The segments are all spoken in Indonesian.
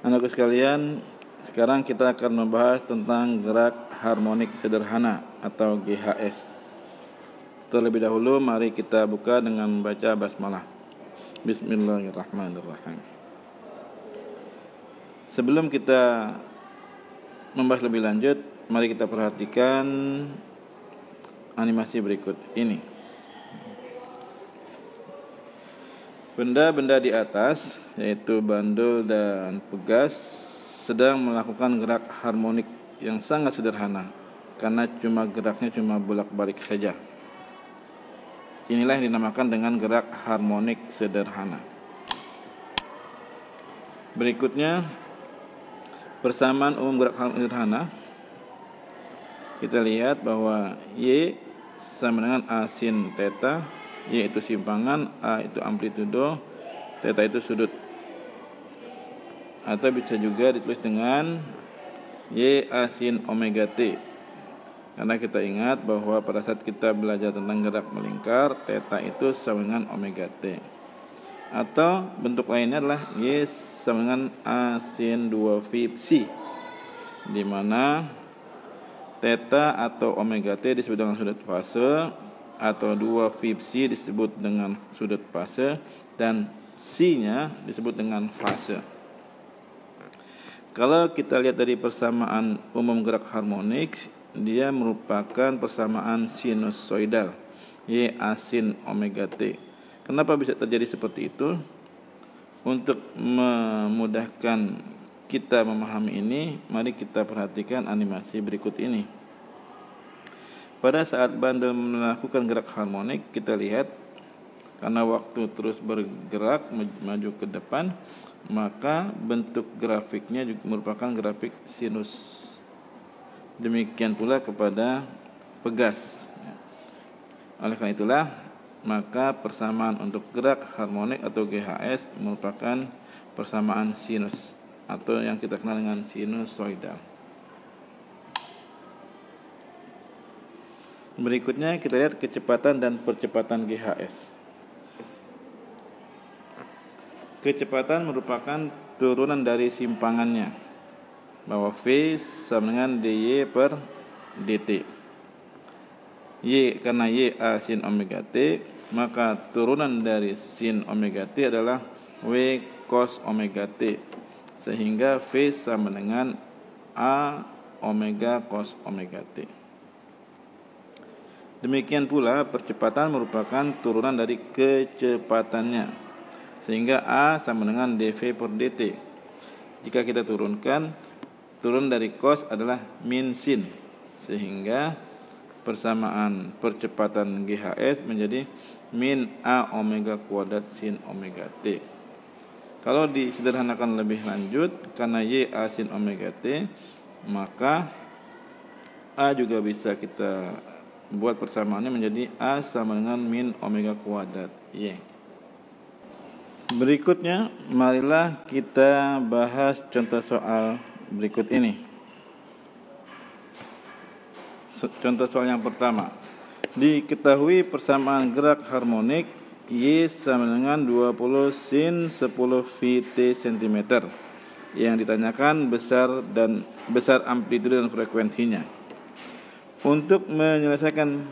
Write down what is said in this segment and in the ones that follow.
Anakku sekalian, sekarang kita akan membahas tentang gerak harmonik sederhana atau GHS. Terlebih dahulu mari kita buka dengan membaca basmalah. Bismillahirrahmanirrahim. Sebelum kita membahas lebih lanjut, mari kita perhatikan animasi berikut ini. Benda-benda di atas, yaitu bandul dan pegas, sedang melakukan gerak harmonik yang sangat sederhana, karena geraknya cuma bolak-balik saja. Inilah yang dinamakan dengan gerak harmonik sederhana. Berikutnya, persamaan umum gerak harmonik sederhana. Kita lihat bahwa Y sama dengan A sin theta. Y itu simpangan, A itu amplitudo, theta itu sudut. Atau bisa juga ditulis dengan Y A sin omega T. Karena kita ingat bahwa pada saat kita belajar tentang gerak melingkar, theta itu sama dengan omega T. Atau bentuk lainnya adalah Y sama dengan A sin 2 phi psi, di mana theta atau omega T disebut dengan sudut fase, atau 2 phi psi disebut dengan sudut fase, dan psi-nya disebut dengan fase. Kalau kita lihat dari persamaan umum gerak harmonik, dia merupakan persamaan sinusoidal, Y A sin omega T. Kenapa bisa terjadi seperti itu? Untuk memudahkan kita memahami ini, mari kita perhatikan animasi berikut ini. Pada saat bandul melakukan gerak harmonik, kita lihat karena waktu terus bergerak maju ke depan, maka bentuk grafiknya juga merupakan grafik sinus. Demikian pula kepada pegas. Oleh karena itulah, maka persamaan untuk gerak harmonik atau GHS merupakan persamaan sinus atau yang kita kenal dengan sinusoidal. Berikutnya kita lihat kecepatan dan percepatan GHS. Kecepatan merupakan turunan dari simpangannya, bahwa V sama dengan dy per dt. Y karena Y A sin omega T, maka turunan dari sin omega T adalah W cos omega T, sehingga V sama dengan A omega cos omega T. Demikian pula percepatan merupakan turunan dari kecepatannya, sehingga A sama dengan dv per dt. Jika kita turunkan, turun dari cos adalah min sin, sehingga persamaan percepatan GHS menjadi min A omega kuadrat sin omega T. Kalau disederhanakan lebih lanjut, karena Y A sin omega T, maka A juga bisa kita buat persamaannya menjadi A sama dengan min omega kuadrat Y. Berikutnya, marilah kita bahas contoh soal berikut ini. Contoh soal yang pertama. Diketahui persamaan gerak harmonik Y sama dengan 20 sin 10 phi t cm. Yang ditanyakan besar amplitudo dan frekuensinya. Untuk menyelesaikan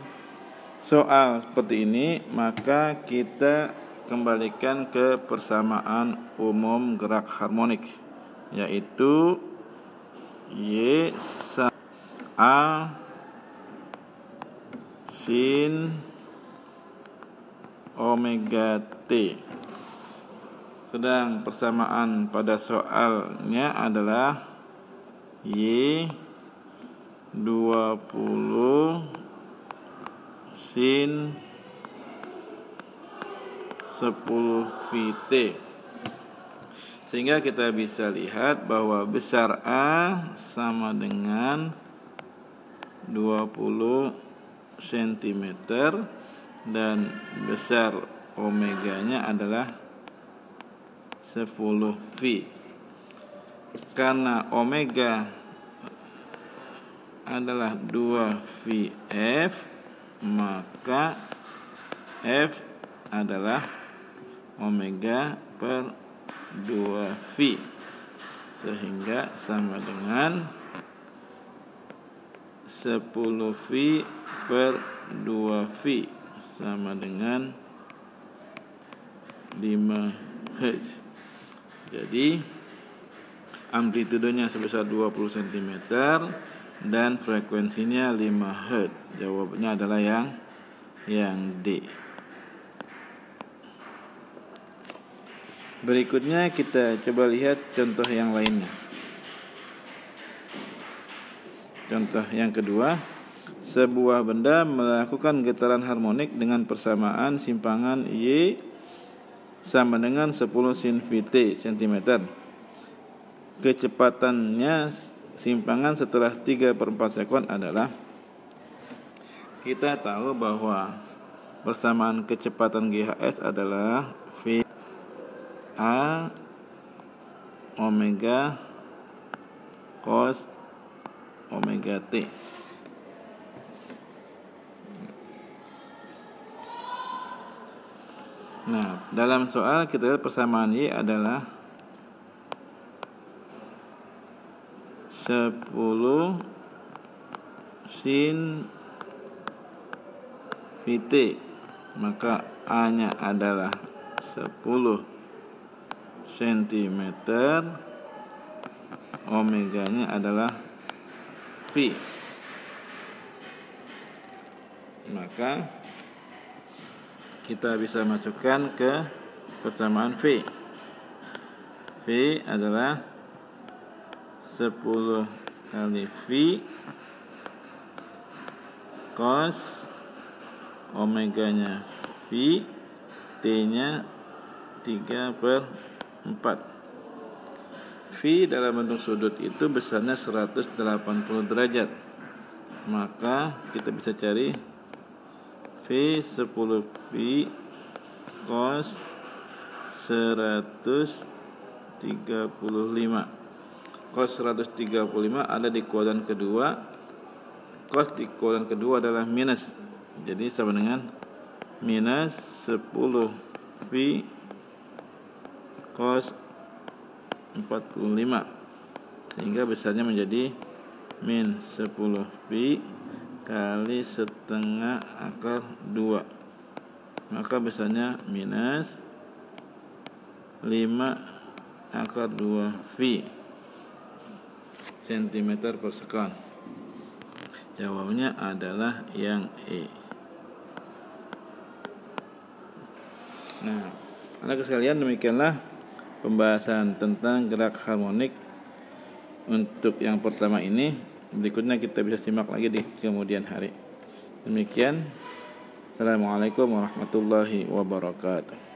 soal seperti ini, maka kita kembalikan ke persamaan umum gerak harmonik, yaitu Y sama A sin omega T. Sedang persamaan pada soalnya adalah Y 20 sin 10 phi t. Sehingga kita bisa lihat bahwa besar A sama dengan 20 cm dan besar omeganya adalah 10 phi. Karena omega adalah 2 phi f, maka f adalah omega per 2 phi. sehingga sama dengan 10V per 2V sama dengan 5 Hz. Jadi amplitudenya sebesar 20 cm dan frekuensinya 5 Hz. Jawabannya adalah yang D. Berikutnya kita coba lihat contoh yang lainnya. Contoh yang kedua, sebuah benda melakukan getaran harmonik dengan persamaan simpangan Y sama dengan 10 sin Vt cm. Kecepatannya simpangan setelah 3/4 sekon adalah, kita tahu bahwa persamaan kecepatan GHS adalah V A omega cos omega T. Nah, dalam soal kita lihat persamaan Y adalah 10 sin Vt, maka A-nya adalah 10 cm, omeganya adalah V. Maka kita bisa masukkan ke persamaan V. V adalah 10 kali V cos omeganya V, T-nya 3/4. V dalam bentuk sudut itu besarnya 180 derajat. Maka kita bisa cari V 10V cos 135. Cos 135 ada di kuadran kedua. Cos di kuadran kedua adalah minus. Jadi sama dengan minus 10V cos 45, sehingga besarnya menjadi min 10V kali setengah akar 2, maka besarnya minus 5 akar 2V cm per sekon. Jawabannya adalah yang E. Nah, anak sekalian, demikianlah pembahasan tentang gerak harmonik untuk yang pertama ini. Berikutnya kita bisa simak lagi di kemudian hari. Demikian. Assalamualaikum warahmatullahi wabarakatuh.